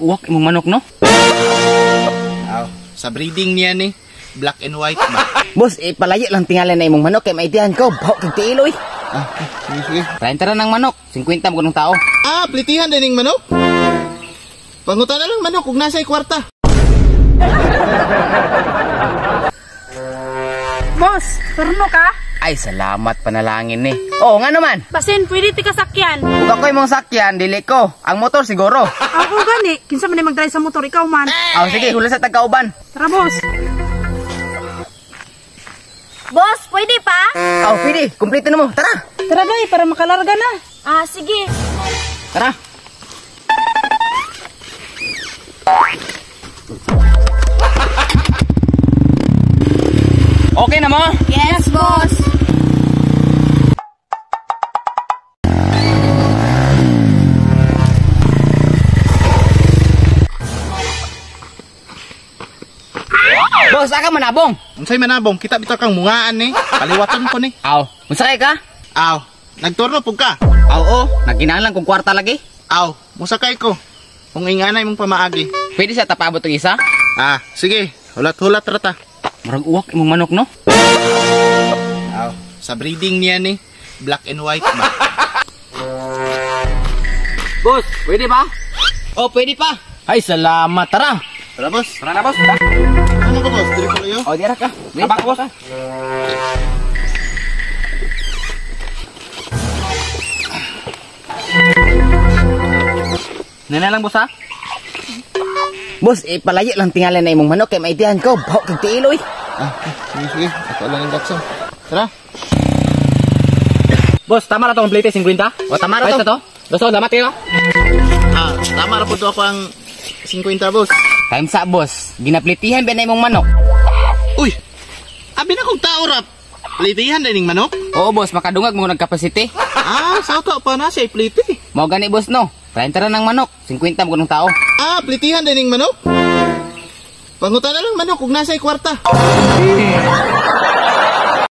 Murag uwak imong manok, no? Aw, sa breeding niya ni, black and white ba? Boss, palayo lang tingalan na imong manok kay maitihan ko. Baho kag tiilo eh. Sige. 30 ng manok, 50 mo ng tao. Plitihan din ng manok? Pangutan na lang manok kung nasa kwarta. Boss, turno ka? Ay, salamat panalangin ni. Oo, nga naman. Basin, pwede ti kasakyan. Kung ako imong sakyan, dili ko. Ang motor siguro. Ako gani, kinsa man mag-drive sa motor, ikaw man. Sige, hula sa tagkauban. Tara, boss. Boss, pwede pa? Pwede. Kumpleto na mo. Tara. Tara, doy, para makalarga na. Sige. Tara. Okay na mo? Yes, boss. Boss, aka manabong. Unsay manabong, kita bitaw kang mungaan ni. Kaliwaton ko ni. Musakay ka? Nagturno pug ka. Oo, nagkinahanglan kong kwarta lagi. Musakay ko. Kung inganay mong pamaagi. Pwede sa tapabot ng isa? Sige. Hulat-hulat rata. Murag uwak imong manok, no? Sa breeding niya ni, black and white ba? Boss, pwede ba? Pwede pa. Ay, salamat. Tara. Tara, boss. Tara na, boss. Ano ba, boss? Diri ko kayo? Dira ka. Abang ko, boss. Nana lang, boss, ha? Boss, palayo lang tingalan na imong manok kay maitihan ko. Baho kag tiilo eh. Sige. Ako lang yung Jackson. Tara. Boss, tama na itong plate 50? Tama na to? Gusto, damat kayo? Tama na po ito ako ang 50, boss. Time sa, boss. Ginaplitihan ba na imong manok? Uy! Abi na kong tao rap. Plitihan din ng manok? Oo, boss. Makadungag mo nagkapasite. Sao ka pa na siya pliti? Mau gani, boss, no? 30 ng manok. 50 mo ng tao. Plitihan din ng manok? Pangutan na lang manok kung nasa kwarta.